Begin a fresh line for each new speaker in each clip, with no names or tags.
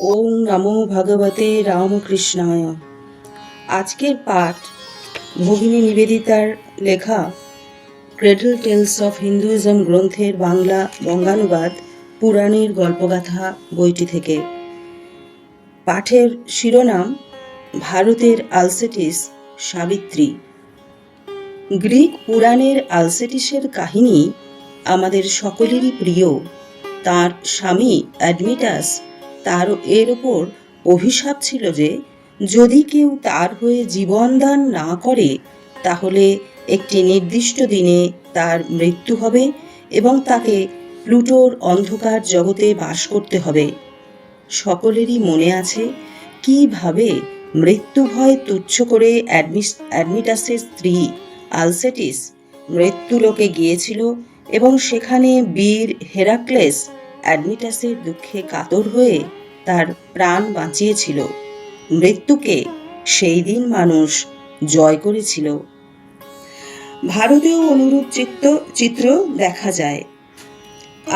ওং নমো ভগবতে রামকৃষ্ণায়। আজকের পাঠ ভগিনী নিবেদিতার লেখা ক্রেডল টেলস অফ হিন্দুইজম গ্রন্থের বাংলা বঙ্গানুবাদ পুরাণের গল্পগাথা বইটি থেকে। পাঠের শিরোনাম ভারতের আলসেটিস সাবিত্রী। গ্রিক পুরাণের আলসেটিসের কাহিনী আমাদের সকলেরই প্রিয়। তার স্বামী অ্যাডমিটাস তার এর ওপর অভিশাপ ছিল যে যদি কেউ তার হয়ে জীবনদান না করে তাহলে একটি নির্দিষ্ট দিনে তার মৃত্যু হবে এবং তাকে প্লুটোর অন্ধকার জগতে বাস করতে হবে। সকলেরই মনে আছে কিভাবে মৃত্যু ভয় তুচ্ছ করে অ্যাডমিটাসের স্ত্রী আলসেটিস মৃত্যুলোকে গিয়েছিল এবং সেখানে বীর হেরাক্লেস অ্যাডমিটাসের দুঃখে কাতর হয়ে তার প্রাণ বাঁচিয়েছিল। মৃত্যুকে সেই দিন মানুষ জয় করেছিল। ভারতেও অনুরূপ চিত্র দেখা যায়।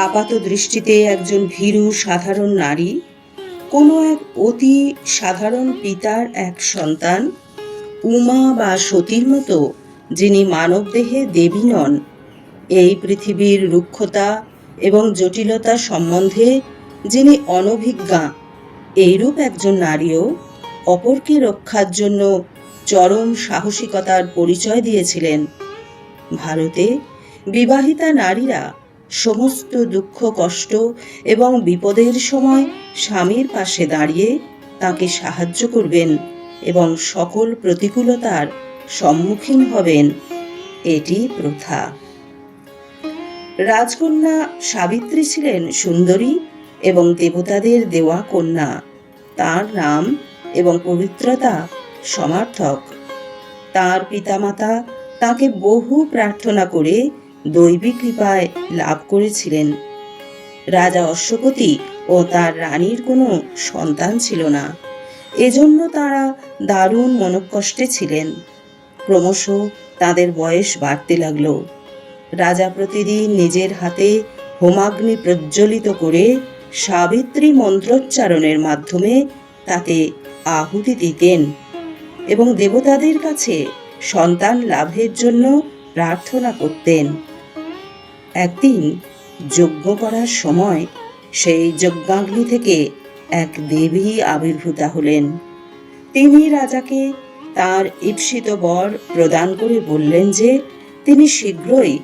আপাত দৃষ্টিতে একজন ভীরু সাধারণ নারী, কোনো এক অতি সাধারণ পিতার এক সন্তান, উমা বা সতীর মতো, যিনি মানবদেহে দেবী নন। এই পৃথিবীর রুক্ষতা এবং জটিলতা সম্বন্ধে যিনি অনভিজ্ঞা, এইরূপ একজন নারীও অপরকে রক্ষার জন্য চরম সাহসিকতার পরিচয় দিয়েছিলেন। ভারতে বিবাহিতা নারীরা সমস্ত দুঃখ কষ্ট এবং বিপদের সময় স্বামীর পাশে দাঁড়িয়ে তাকে সাহায্য করবেন এবং সকল প্রতিকূলতার সম্মুখীন হবেন, এটি প্রথা। রাজকন্যা সাবিত্রী ছিলেন সুন্দরী এবং দেবতাদের দেওয়া কন্যা। তার নাম এবং পবিত্রতা সমার্থক। তার পিতামাতা তাকে বহু প্রার্থনা করে দৈবিক কৃপায় লাভ করেছিলেন। রাজা অশ্বপতি ও তার রানীর কোনো সন্তান ছিল না, এজন্য তারা দারুণ মনোকষ্টে ছিলেন। ক্রমশ তাদের বয়স বাড়তে লাগল। রাজা প্রতিদিন নিজের হাতে হোমাগ্নি প্রজ্বলিত করে সাবিত্রী মন্ত্রোচ্চারণের মাধ্যমে তাতে আহুতি দিতেন এবং দেবতাদের কাছে সন্তান লাভের জন্য প্রার্থনা করতেন। একদিন যজ্ঞ করার সময় সেই যজ্ঞাগ্নি থেকে এক দেবী আবির্ভূতা হলেন। তিনি রাজাকে তার ঈপ্সিত বর প্রদান করে বললেন যে তিনি শীঘ্রই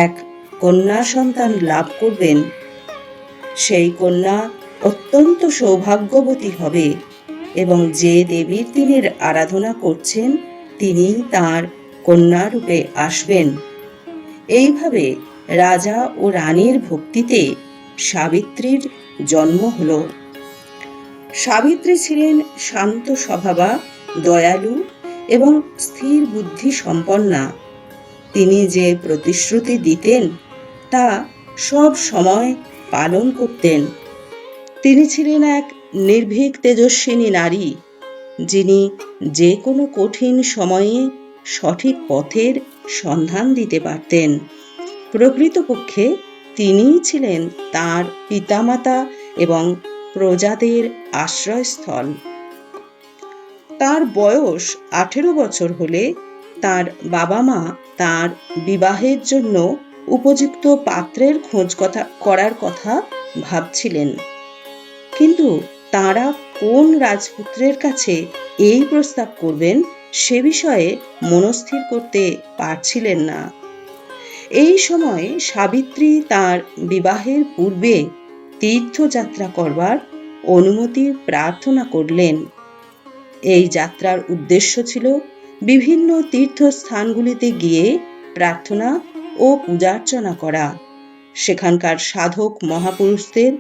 এক কন্যা সন্তান লাভ করবেন। সেই কন্যা অত্যন্ত সৌভাগ্যবতী হবে এবং যে দেবীর তিনি আরাধনা করছেন তিনি তার কন্যা রূপে আসবেন। এইভাবে রাজা ও রানীর ভক্তিতে সাবিত্রীর জন্ম হল। সাবিত্রী ছিলেন শান্ত স্বভাবা, দয়ালু এবং স্থির বুদ্ধি সম্পন্না। তিনি যে প্রতিশ্রুতি দিতেন তা সব সময় পালন করতেন। তিনি ছিলেন এক নির্ভীক তেজস্বিনী নারী, যিনি যে কোনো কঠিন সময়ে সঠিক পথের সন্ধান দিতে পারতেন। প্রকৃতপক্ষে তিনিই ছিলেন তার পিতামাতা এবং প্রজাদের আশ্রয়স্থল। তার বয়স 18 বছর হলে তার বাবা মা তার বিবাহের জন্য উপযুক্ত পাত্রের খোঁজ করার কথা ভাবছিলেন, কিন্তু তারা কোন রাজপুত্রের কাছে এই প্রস্তাব করবেন সে বিষয়ে মনস্থির করতে পারছিলেন না। এই সময় সাবিত্রী তার বিবাহের পূর্বে তীর্থযাত্রা করবার অনুমতি প্রার্থনা করলেন। এই যাত্রার উদ্দেশ্য ছিল বিভিন্ন তীর্থস্থানগুলিতে গিয়ে প্রার্থনা ও পূজার্চনা করা, সেখানকার সাধক মহাপুরুষদের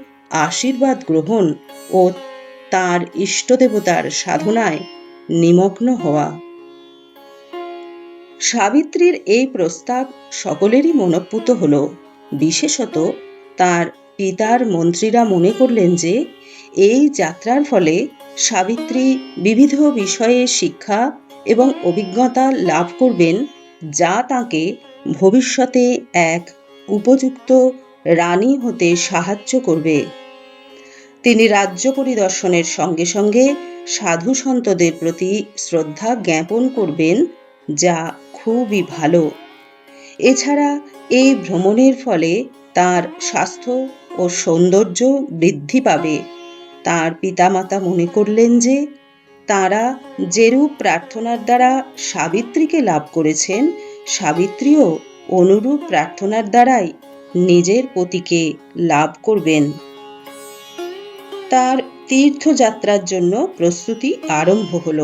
আশীর্বাদ গ্রহণ ও তার ইষ্টদেবতার সাধনায় নিমগ্ন হওয়া। সাবিত্রীর এই প্রস্তাব সকলেরই মনঃপূত হল। বিশেষত তার পিতার মন্ত্রীরা মনে করলেন যে এই যাত্রার ফলে সাবিত্রী বিবিধ বিষয়ে শিক্ষা এবং অভিজ্ঞতা লাভ করবেন, যা তাঁকে ভবিষ্যতে এক উপযুক্ত রানী হতে সাহায্য করবে। তিনি রাজ্য পরিদর্শনের সঙ্গে সঙ্গে সাধু সন্তদের প্রতি শ্রদ্ধা জ্ঞাপন করবেন, যা খুবই ভালো। এছাড়া এই ভ্রমণের ফলে তার স্বাস্থ্য ও সৌন্দর্য বৃদ্ধি পাবে। তার পিতামাতা মনে করলেন যে তাঁরা যেরূপ প্রার্থনার দ্বারা সাবিত্রীকে লাভ করেছেন, সাবিত্রীও অনুরূপ প্রার্থনার দ্বারাই নিজের পতিকে লাভ করবেন। তার তীর্থযাত্রার জন্য প্রস্তুতি আরম্ভ হল।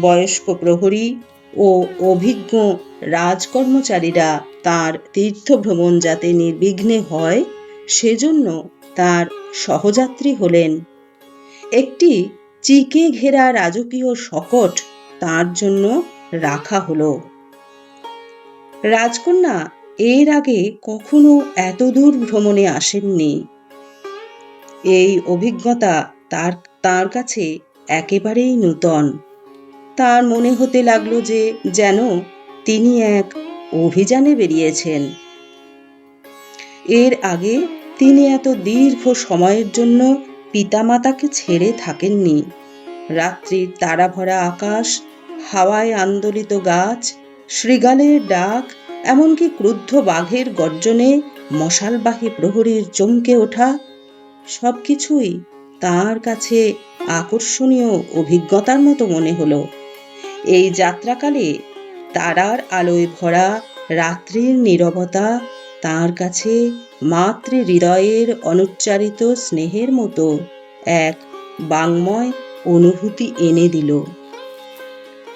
বয়স্ক প্রহরী ও অভিজ্ঞ রাজকর্মচারীরা তার তীর্থভ্রমণ যাতে নির্বিঘ্নে হয় সেজন্য তার সহযাত্রী হলেন। একটি চিকে ঘেরা রাজকীয় শকট তার জন্য রাখা হলো। রাজকন্যা এর আগে কখনো এতদূর ভ্রমণে আসেননি। এই অভিজ্ঞতা তার কাছে একেবারেই নূতন। তার মনে হতে লাগলো যে যেন তিনি এক অভিযানে বেরিয়েছেন। এর আগে তিনি এত দীর্ঘ সময়ের জন্য পিতামাতাকে ছেড়ে থাকেননি। রাত্রির তারাভরা আকাশ, হাওয়ায় আন্দোলিত গাছ, শৃগালের ডাক, এমনকি ক্রুদ্ধ বাঘের গর্জনে মশালবাহী প্রহরীর চমকে ওঠা, সবকিছুই তার কাছে আকর্ষণীয় অভিজ্ঞতার মতো মনে হলো। এই যাত্রাকালে তারার আলোয় ভরা রাত্রির নীরবতা তার কাছে মাতৃ হৃদয়ের অনুচ্চারিত স্নেহের মতো এক বাঙ্ময় অনুভূতি এনে দিল।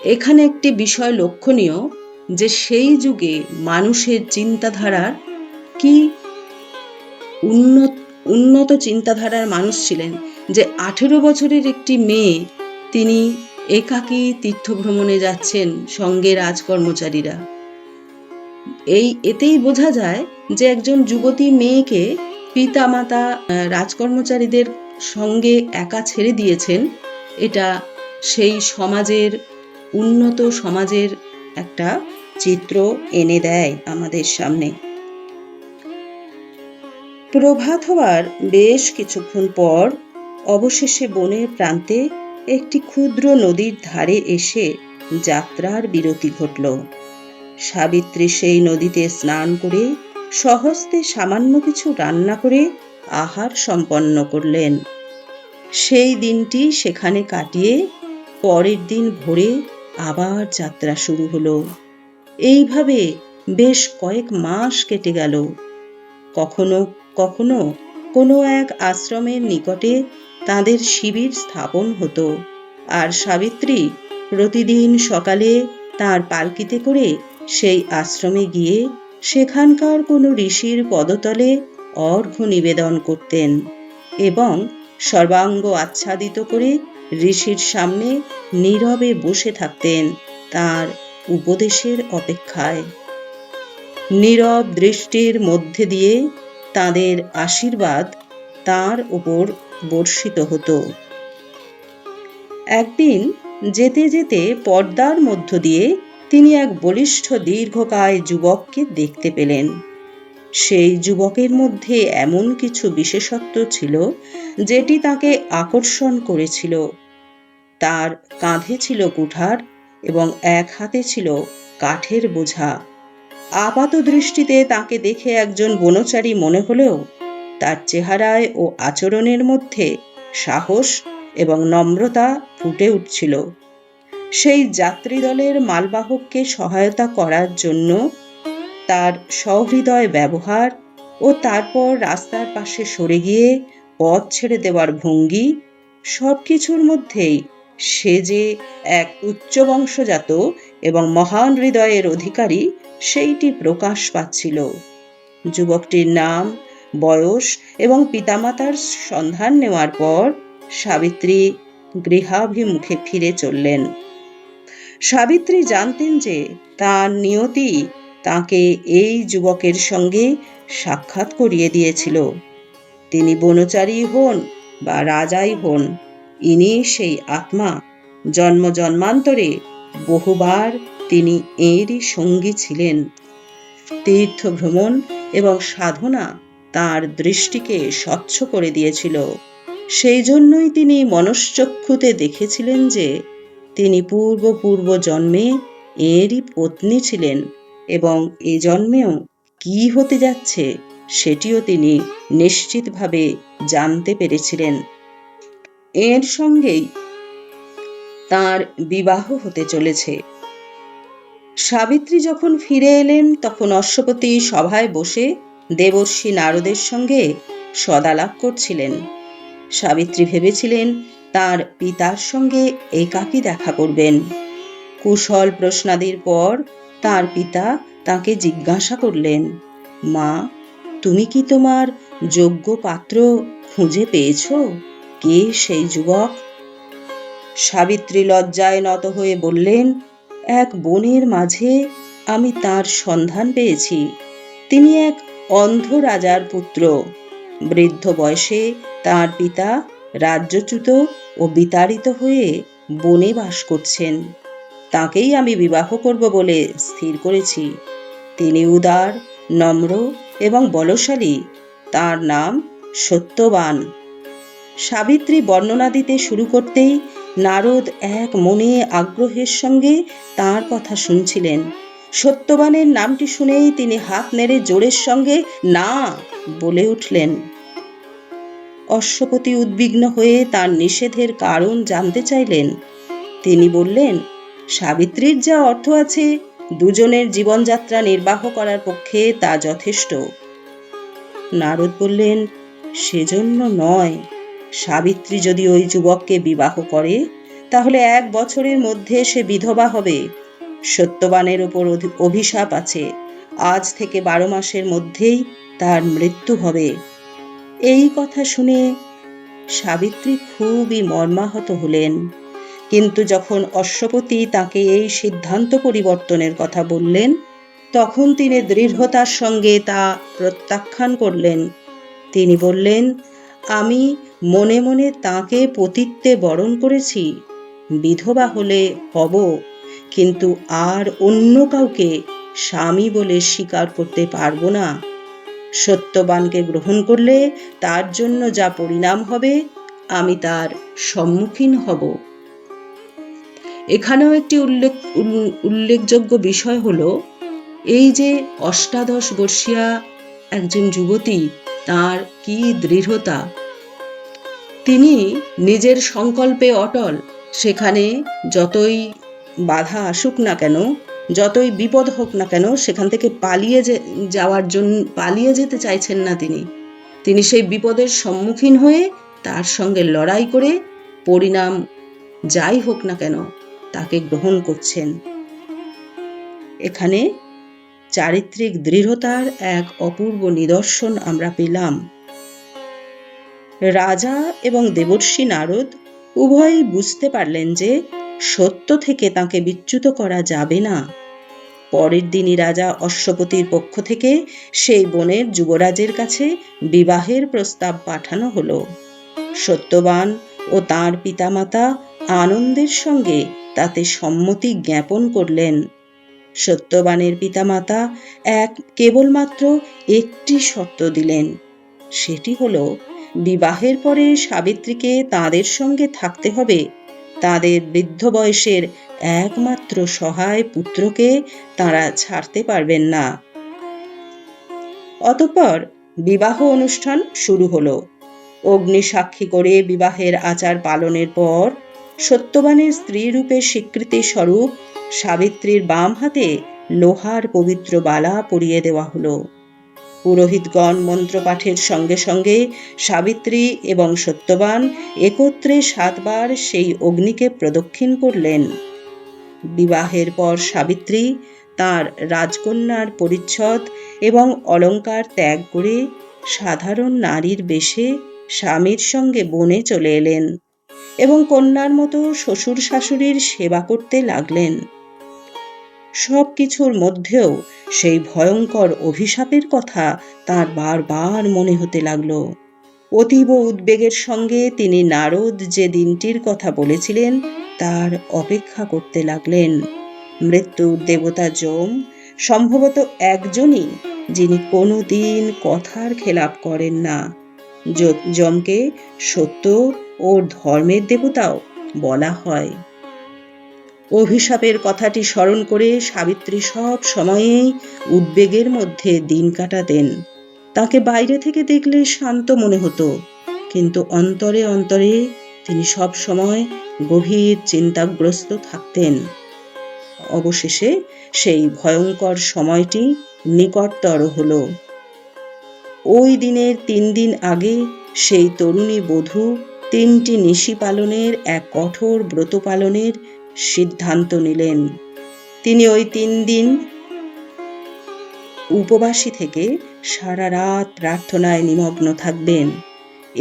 এখানে একটি বিষয় লক্ষণীয় যে সেই যুগে মানুষের চিন্তাধারার কি উন্নত চিন্তাধারার মানুষ ছিলেন যে 18 বছরের একটি মেয়ে, তিনি একাকী তীর্থভ্রমণে যাচ্ছেন সঙ্গে রাজকর্মচারীরা। এতেই বোঝা যায় যে একজন যুবতী মেয়েকে পিতামাতা রাজকর্মচারীদের সঙ্গে একা ছেড়ে দিয়েছেন। এটা সেই উন্নত সমাজের একটা চিত্র এনে দেয় আমাদের সামনে। প্রভাত হওয়ার বেশ কিছুক্ষণ পর অবশেষে বনের প্রান্তে একটি ক্ষুদ্র নদীর ধারে এসে যাত্রার বিরতি ঘটল। সাবিত্রী সেই নদীতে স্নান করে স্বহস্তে সামান্য কিছু রান্না করে আহার সম্পন্ন করলেন। সেই দিনটি সেখানে কাটিয়ে পরের দিন ভোরে আবার যাত্রা শুরু হলো। এইভাবে বেশ কয়েক মাস কেটে গেল। কখনো কখনো কোনো এক আশ্রমের নিকটে তাদের শিবির স্থাপন হতো, আর সাবিত্রী প্রতিদিন সকালে তার পালকিতে করে সেই আশ্রমে গিয়ে সেখানকার কোনো ঋষির পদতলে অর্ঘ্য নিবেদন করতেন এবং সর্বাঙ্গ আচ্ছাদিত করে ঋষির সামনে নীরবে বসে থাকতেন তার উপদেশের অপেক্ষায়। নীরব দৃষ্টির মধ্যে দিয়ে তাদের আশীর্বাদ তার উপর বর্ষিত হতো। একদিন যেতে যেতে পর্দার মধ্য দিয়ে তিনি এক বলিষ্ঠ দীর্ঘকায় যুবককে দেখতে পেলেন। সেই যুবকের মধ্যে এমন কিছু বিশেষত্ব ছিল যেটি তাকে আকর্ষণ করেছিল। তার কাঁধে ছিল কুঠার এবং এক হাতে ছিল কাঠের বোঝা। আপাত দৃষ্টিতে তাকে দেখে একজন বনচারী মনে হলেও তার চেহারায় ও আচরণের মধ্যে সাহস এবং নম্রতা ফুটে উঠছিল। সেই যাত্রী দলের মালবাহককে সহায়তা করার জন্য তার সহৃদয় ব্যবহার ও তারপর রাস্তার পাশে সরে গিয়ে পথ ছেড়ে দেওয়ার ভঙ্গি, সবকিছুর মধ্যেই সে যে এক উচ্চ বংশজাত এবং মহান হৃদয়ের অধিকারী সেইটি প্রকাশ পাচ্ছিল। যুবকটির নাম, বয়স এবং পিতামাতার সন্ধান নেওয়ার পর সাবিত্রী গৃহাভিমুখে ফিরে চললেন। সাবিত্রী জানতেন যে তার নিয়তি তাকে এই যুবকের সঙ্গে সাক্ষাৎ করিয়ে দিয়েছিল। তিনি বনচারী হন বা রাজাই হন, ইনি সেই আত্মা। জন্ম জন্মান্তরে বহুবার তিনি এরই সঙ্গী ছিলেন। তীর্থ ভ্রমণ এবং সাধনা তার দৃষ্টিকে স্বচ্ছ করে দিয়েছিল। সেই জন্যই তিনি মনশ্চক্ষুতে দেখেছিলেন যে তিনি পূর্ব জন্মে এরই পত্নী ছিলেন এবং এ জন্মেও কি হতে যাচ্ছে সেটিও তিনি নিশ্চিতভাবে জানতে পেরেছিলেন। এর সঙ্গেই তার বিবাহ হতে চলেছে। সাবিত্রী যখন ফিরে এলেন তখন অশ্বপতি সভায় বসে দেবর্ষি নারদের সঙ্গে সদালাপ করছিলেন। সাবিত্রী ভেবেছিলেন তার পিতার সঙ্গে একাকী দেখা করবেন। কুশল প্রশ্নাদির পর তার পিতা তাকে জিজ্ঞাসা করলেন, মা, তুমি কি তোমার যোগ্য পাত্র খুঁজে পেয়েছ? কে সেই যুবক? সাবিত্রী লজ্জায় নত হয়ে বললেন, এক বনের মাঝে আমি তার সন্ধান পেয়েছি। তিনি এক অন্ধ রাজার পুত্র। বৃদ্ধ বয়সে তার পিতা রাজ্যচ্যুত ও বিতাড়িত হয়ে বনে বাস করছেন। তাকেই আমি বিবাহ করব বলে স্থির করেছি। তিনি উদার, নম্র এবং বলশালী। তার নাম সত্যবান। সাবিত্রী বর্ণনা দিতে শুরু করতেই নারদ এক মনে আগ্রহের সঙ্গে তার কথা শুনছিলেন। সত্যবানের নামটি শুনেই তিনি হাত নেড়ে জোরের সঙ্গে না বলে উঠলেন। অশ্বপতি উদ্বিগ্ন হয়ে তার নিষেধের কারণ জানতে চাইলেন। তিনি বললেন, সাবিত্রীর যা অর্থ আছে দুজনের জীবনযাত্রা নির্বাহ করার পক্ষে তা যথেষ্ট। নারদ বললেন, সেজন্য নয়। সাবিত্রী যদি ওই যুবককে বিবাহ করে তাহলে 1 বছরের মধ্যে সে বিধবা হবে। সত্যবানের উপর অভিশাপ আছে। আজ থেকে 12 মাসের মধ্যেই তার মৃত্যু হবে। এই কথা শুনে সাবিত্রী খুবই মর্মাহত হলেন। কিন্তু যখন অশ্বপতি তাকে এই সিদ্ধান্ত পরিবর্তনের কথা বললেন তখন তিনি দৃঢ়তার সঙ্গে তা প্রত্যাখ্যান করলেন। তিনি বললেন, আমি মনে মনে তাকে পতিত্বে বরণ করেছি। বিধবা হলে হব, কিন্তু আর অন্য কাউকে স্বামী বলে স্বীকার করতে পারবো না। সত্যবানকে গ্রহণ করলে তার জন্য যা পরিণাম হবে আমি তার সম্মুখীন হব। এখানেও একটি উল্লেখযোগ্য বিষয় হলো এই যে 18 বর্ষীয়া একজন যুবতী, তার কি দৃঢ়তা! তিনি নিজের সংকল্পে অটল। সেখানে যতই বাধা আসুক না কেন, যতই বিপদ হোক না কেন, সেখান থেকে পালিয়ে যেতে চাইছেন না তিনি সেই বিপদের সম্মুখীন হয়ে তার সঙ্গে লড়াই করে পরিণাম যাই হোক না কেন তাকে গ্রহণ করছেন। এখানে চারিত্রিক দৃঢ়তার এক অপূর্ব নিদর্শন আমরা পেলাম। রাজা এবং দেবর্ষি নারদ উভয়ই বুঝতে পারলেন যে সত্য থেকে তাকে বিচ্যুত করা যাবে না। পরের দিনই রাজা অশ্বপতির পক্ষ থেকে সেই বনের যুবরাজের কাছে বিবাহের প্রস্তাব পাঠানো হলো। সত্যবান ও তাঁর পিতামাতা আনন্দের সঙ্গে তাতে সম্মতি জ্ঞাপন করলেন। সত্যবানের পিতামাতা কেবলমাত্র একটি শর্ত দিলেন। সেটি হলো, বিবাহের পরে সাবিত্রীকে তাঁদের সঙ্গে থাকতে হবে। তাঁদের বৃদ্ধ বয়সের একমাত্র সহায় পুত্রকে তাঁরা ছাড়তে পারবেন না। অতঃপর বিবাহ অনুষ্ঠান শুরু হলো। অগ্নি সাক্ষী করে বিবাহের আচার পালনের পর সত্যবানের স্ত্রী রূপে স্বীকৃতি স্বরূপ সাবিত্রীর বাম হাতে লোহার পবিত্র বালা পরিয়ে দেওয়া হলো। পুরোহিতগণ মন্ত্রপাঠের সঙ্গে সঙ্গে সাবিত্রী এবং সত্যবান একত্রে 7 বার সেই অগ্নিকে প্রদক্ষিণ করলেন। বিবাহের পর সাবিত্রী তার রাজকন্যার পরিচ্ছদ এবং অলঙ্কার ত্যাগ করে সাধারণ নারীর বেশে স্বামীর সঙ্গে বনে চলে এলেন এবং কন্যার মতো শ্বশুর শাশুড়ির সেবা করতে লাগলেন। সব কিছুর মধ্যেও সেই ভয়ঙ্কর অভিশাপের কথা তার বারবার মনে হতে লাগল। অতীব উদ্বেগের সঙ্গে তিনি নারদ যে দিনটির কথা বলেছিলেন তার অপেক্ষা করতে লাগলেন। মৃত্যুর দেবতা যম সম্ভবত একজনই, যিনি কোনো দিন কথার খেলাপ করেন না। যমকে সত্য ও ধর্মের দেবতাও বলা হয়। অভিশাপের কথাটি স্মরণ করে সাবিত্রী সব সময়েই উদ্বেগের মধ্যে দিন কাটাতেন। তাকে বাইরে থেকে দেখলে শান্ত মনে হতো, কিন্তু অন্তরে অন্তরে তিনি সব সময় গভীর চিন্তাগ্রস্ত থাকতেন। অবশেষে সেই ভয়ঙ্কর সময়টি নিকটতর হলো। ওই দিনের 3 দিন আগে সেই তরুণী বধূ 3টি নিশি পালনের এক কঠোর ব্রত পালনের সিদ্ধান্ত নিলেন। তিনি ওই 3 দিন উপবাসী থেকে সারা রাত প্রার্থনায় নিমগ্ন থাকবেন।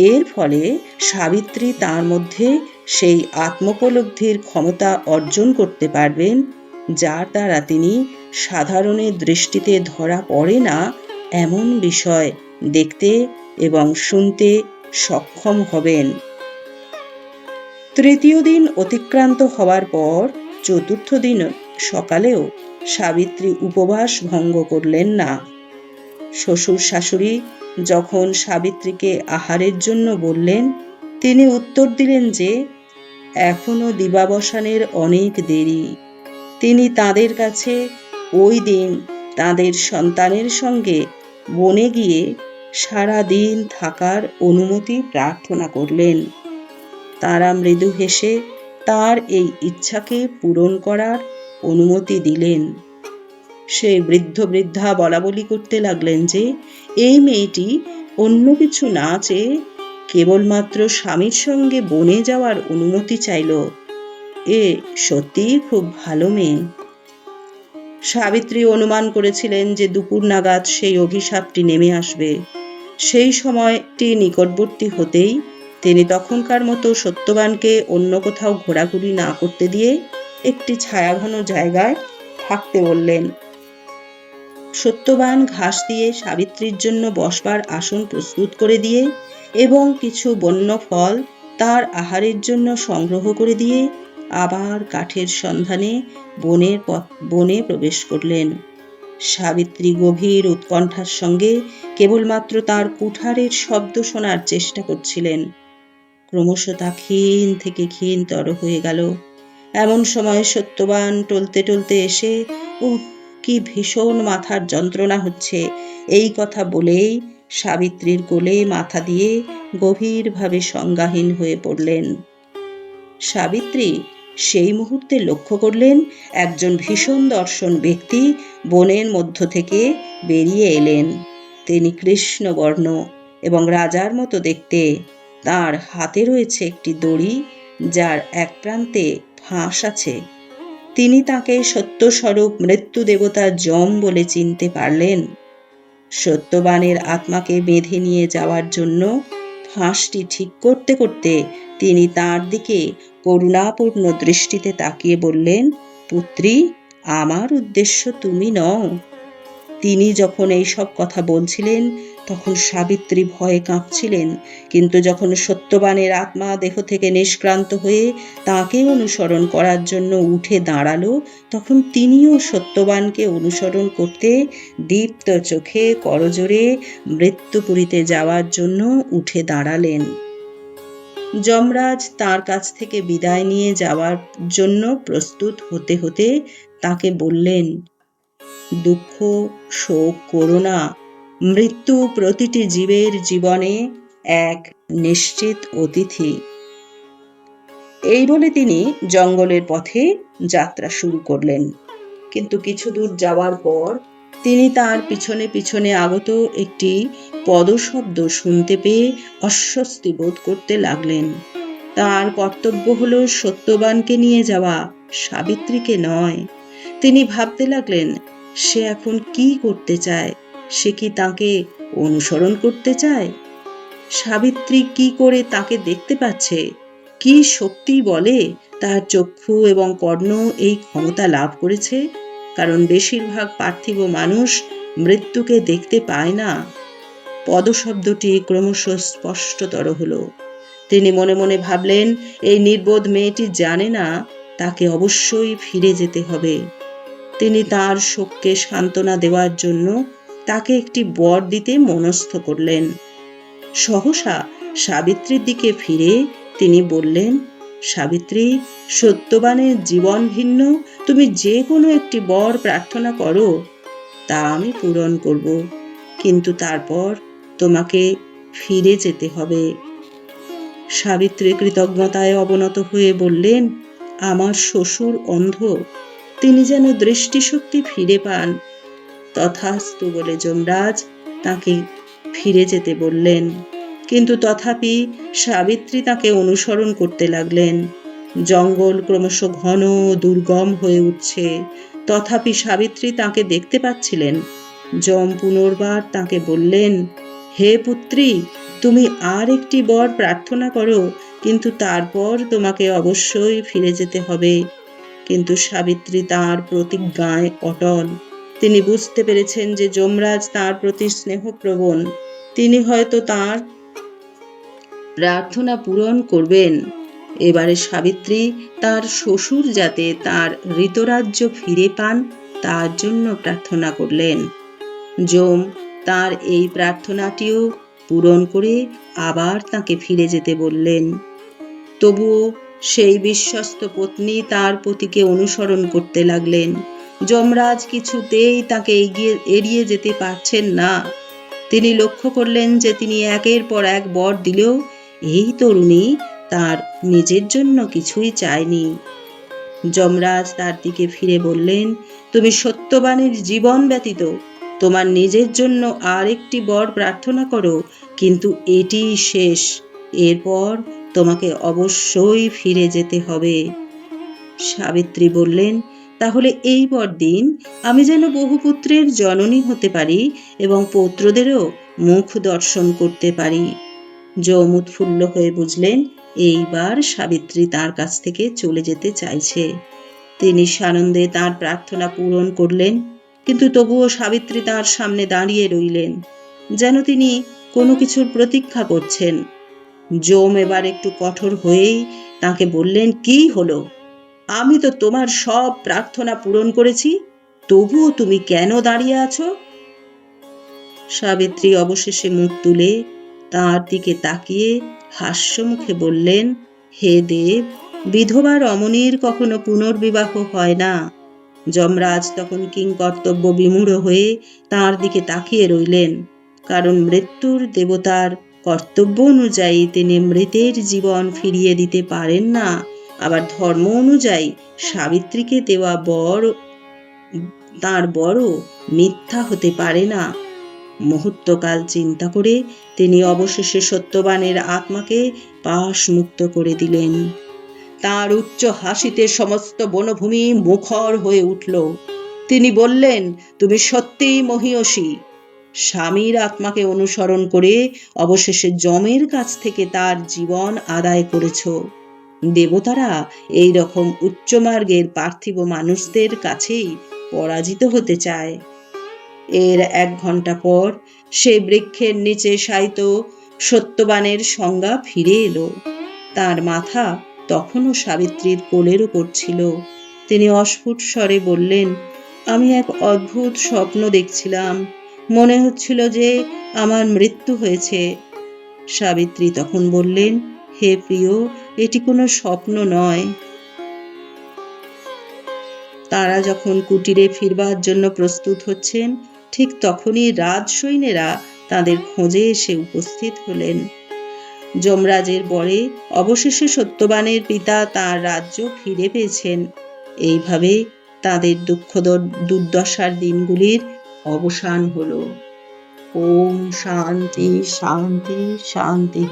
এর ফলে সাবিত্রী তার মধ্যে সেই আত্মোপলব্ধির ক্ষমতা অর্জন করতে পারবেন, যার দ্বারা তিনি সাধারণের দৃষ্টিতে ধরা পড়ে না এমন বিষয় দেখতে এবং শুনতে সক্ষম হবেন। 3য় দিন অতিক্রান্ত হওয়ার পর 4র্থ দিন সকালেও সাবিত্রী উপবাস ভঙ্গ করলেন না। শ্বশুর শাশুড়ি যখন সাবিত্রীকে আহারের জন্য বললেন, তিনি উত্তর দিলেন যে এখনো দিবাবসানের অনেক দেরি। তিনি তাদের কাছে ওই দিন তাদের সন্তানের সঙ্গে বনে গিয়ে সারা দিন থাকার অনুমতি প্রার্থনা করলেন। তারা মৃদু হেসে তার এই ইচ্ছাকে পূরণ করার অনুমতি দিলেন। সেই বৃদ্ধা বলাবলি করতে লাগলেন যে এই মেয়েটি অন্য কিছু না চেয়ে কেবলমাত্র স্বামীর সঙ্গে বনে যাওয়ার অনুমতি চাইল। এ সত্যিই খুব ভালো মেয়ে। সাবিত্রী অনুমান করেছিলেন যে দুপুর নাগাদ সেই অভিশাপটি নেমে আসবে। সেই সময়টি নিকটবর্তী হতেই তিনি তখনকার মতো সত্যবানকে অন্য কোথাও ঘোরাঘুরি না করতে দিয়ে একটি ছায়াঘন জায়গায় থাকতে বললেন। সত্যবান ঘাস দিয়ে সাবিত্রীর জন্য বসবার আসন প্রস্তুত করে দিয়ে এবং কিছু বন্য ফল তার আহারের জন্য সংগ্রহ করে দিয়ে আবার কাঠের সন্ধানে বনে প্রবেশ করলেন। সাবিত্রী গভীর উৎকণ্ঠার সঙ্গে কেবলমাত্র তার কুঠারের শব্দ শোনার চেষ্টা করছিলেন। ক্রমশ তা ক্ষীণ থেকে ক্ষীণতর হয়ে গেল। এমন সময় সত্যবান টলতে টলতে এসে, কি ভীষণ মাথার যন্ত্রণা হচ্ছে, এই কথা বলেই সাবিত্রীর কোলে মাথা দিয়ে গভীরভাবে সংজ্ঞাহীন হয়ে পড়লেন। সাবিত্রী সেই মুহূর্তে লক্ষ্য করলেন একজন ভীষণ দর্শন ব্যক্তি বনের মধ্য থেকে বেরিয়ে এলেন। তিনি কৃষ্ণবর্ণ এবং রাজার মতো দেখতে। তার হাতে রয়েছে একটি দড়ি, যার এক প্রান্তে ফাঁস আছে। তিনি তাকে সত্যস্বরূপ মৃত্যু দেবতা যম বলে চিনতে পারলেন। সত্যবানের আত্মাকে বেঁধে নিয়ে যাওয়ার জন্য ফাঁসটি ঠিক করতে করতে তিনি তার দিকে করুণাপূর্ণ দৃষ্টিতে তাকিয়ে বললেন, পুত্রী, আমার উদ্দেশ্য তুমি নও। তিনি যখন এই সব কথা বলছিলেন তখন সাবিত্রী ভয়ে কাঁপছিলেন, কিন্তু যখন সত্যবানের আত্মা দেহ থেকে নিষ্ক্রান্ত হয়ে তাকে অনুসরণ করার জন্য উঠে দাঁড়ালো, তখন তিনিও সত্যবানকে অনুসরণ করতে দীপ্ত চোখে করজোড়ে মৃত্যুপুরীতে যাওয়ার জন্য উঠে দাঁড়ালেন। যমরাজ তার কাছ থেকে বিদায় নিয়ে যাওয়ার জন্য প্রস্তুত হতে হতে তাকে বললেন, দুঃখ শোক করো না, মৃত্যু প্রতিটি জীবের জীবনে এক নিশ্চিত অতিথি। এই বলে তিনি জঙ্গলের পথে যাত্রা শুরু করলেন। কিন্তু কিছু দূর যাওয়ার পর তিনি তার পিছনে পিছনে আগত একটি পদশব্দ শুনতে পেয়ে অস্বস্তি বোধ করতে লাগলেন। তার কর্তব্য হলো সত্যবানকে নিয়ে যাওয়া, সাবিত্রীকে নয়। তিনি ভাবতে লাগলেন, সে এখন কি করতে চায়? সে কি তাকে অনুসরণ করতে চায়? সাবিত্রী কি করে তাকে দেখতে পাচ্ছে? কি শক্তি বলে তার চক্ষু এবং কর্ণ এই ক্ষমতা লাভ করেছে? কারণ বেশিরভাগ পার্থিব মানুষ মৃত্যুকে দেখতে পায় না। পদশব্দটি ক্রমশ স্পষ্টতর হলো। তিনি মনে মনে ভাবলেন, এই নির্বোধ মেয়েটি জানে না তাকে অবশ্যই ফিরে যেতে হবে। তিনি তার শোককে সান্ত্বনা দেওয়ার জন্য তাকে একটি বর দিতে মনস্থ করলেন। সহসা সাবিত্রীর দিকে ফিরে তিনি বললেন, সাবিত্রী, সত্যবানের জীবন ভিন্ন, তুমি যে কোনো একটি বর প্রার্থনা করো, তা আমি পূরণ করব, কিন্তু তারপর তোমাকে ফিরে যেতে হবে। সাবিত্রী কৃতজ্ঞতায় অবনত হয়ে বললেন, আমার শ্বশুর অন্ধ, তিনি যেন দৃষ্টিশক্তি ফিরে পান। তথাস্তু বলে যমরাজ তাকে ফিরে যেতে বললেন, কিন্তু তথাপি সাবিত্রী তাকে অনুসরণ করতে লাগলেন। জঙ্গল ক্রমশ ঘন দুর্গম হয়ে উঠছে, তথাপি সাবিত্রী তাকে দেখতে পাচ্ছিলেন। যম পুনর্বার তাকে বললেন, হে পুত্রী, তুমি আর একটি বর প্রার্থনা করো, কিন্তু তারপর তোমাকে অবশ্যই ফিরে যেতে হবে। কিন্তু সাবিত্রী তাঁর প্রতিজ্ঞায় অটল। তিনি বুঝতে পেরেছেন যে যমরাজ তাঁর প্রতি স্নেহপ্রবণ, তিনি হয়তো তাঁর প্রার্থনা পূরণ করবেন। এবারে সাবিত্রী তার শ্বশুর যাতে তার ঋতরাজ্য ফিরে পান তার জন্য প্রার্থনা করলেন। যম তার এই প্রার্থনাটিও পূরণ করে আবার তাকে ফিরে যেতে বললেন। তবুও সেই বিশ্বস্ত পত্নী তার পতিকে অনুসরণ করতে লাগলেন। যমরাজ কিছুতেই তাকে এড়িয়ে যেতে পারছেন না। তিনি লক্ষ্য করলেন যে তিনি একের পর এক বর দিলেও এই তরুণী তার নিজের জন্য কিছুই চায়নি। যমরাজ তার দিকে ফিরে বললেন, তুমি সত্যবানের জীবন ব্যতীত তোমার নিজের জন্য আর একটি বর প্রার্থনা করো, কিন্তু এটিই শেষ, এরপর তোমাকে অবশ্যই ফিরে যেতে হবে। সাবিত্রী বললেন, তাহলে এই পরদিন আমি যেন বহুপুত্রের জননী হতে পারি এবং পৌত্রদেরও মুখ দর্শন করতে পারি। যম উৎফুল্ল হয়ে বুঝলেন এইবার সাবিত্রী তার কাছ থেকে চলে যেতে চাইছে। তিনি সানন্দে তার প্রার্থনা পূরণ করলেন, কিন্তু তবুও সাবিত্রী তার সামনে দাঁড়িয়ে রইলেন, যেন তিনি কোনো কিছুর প্রতীক্ষা করছেন। যম এবার একটু কঠোর হয়েই তাকে বললেন, কি হলো? আমি তো তোমার সব প্রার্থনা পূরণ করেছি, তবুও তুমি কেন দাঁড়িয়ে আছো? সাবিত্রী অবশেষে মুখ তুলে তার দিকে তাকিয়ে হাস্যমুখে বললেন, হে দেব, বিধবা রমণীর কখনো পুনর্বিবাহ হয় না। যমরাজ তখন কিংকর্তব্য বিমূঢ় হয়ে তার দিকে তাকিয়ে রইলেন, কারণ মৃত্যুর দেবতার কর্তব্য অনুযায়ী তিনি মৃতের জীবন ফিরিয়ে দিতে পারেন না, আবার ধর্ম অনুযায়ী সাবিত্রীকে দেওয়া বর তার বড় মিথ্যা হতে পারে না। মুহূর্তকাল চিন্তা করে তিনি অবশেষে সত্যবানের আত্মাকে পাশ মুক্ত করে দিলেন। তার উচ্চ হাসিতে সমস্ত বনভূমি মুখর হয়ে উঠল। তিনি বললেন, তুমি সত্যিই মহীয়সী। স্বামীর আত্মাকে অনুসরণ করে অবশেষে যমের কাছ থেকে তার জীবন আদায় করেছ। দেবতারা এই রকম উচ্চমার্গের পার্থিব মানুষদের কাছেই পরাজিত হতে চায়। এর 1 ঘন্টা পর সে বৃক্ষের নিচে শায়িত সত্যবানের সংজ্ঞা ফিরে এলো। তার মাথা তখনও সাবিত্রীর কোলের উপর ছিল। তিনি অস্ফুট স্বরে বললেন, আমি এক অদ্ভুত স্বপ্ন দেখছিলাম, মনে হচ্ছিল যে আমার মৃত্যু হয়েছে। সাবিত্রী তখন বললেন, হে প্রিয়, এটি কোনো স্বপ্ন নয়। তারা যখন কুটিরে ফিরবার জন্য প্রস্তুত হচ্ছেন, ঠিক তখনই রাজসৈন্যেরা তাদের খোঁজে এসে উপস্থিত হলেন। যমরাজের বরে অবশেষে সত্যবানের পিতা তার রাজ্য ফিরে পেয়েছেন। এইভাবে তাদের দুর্দশার দিনগুলির অবসান হলো। ওম শান্তি শান্তি শান্তি।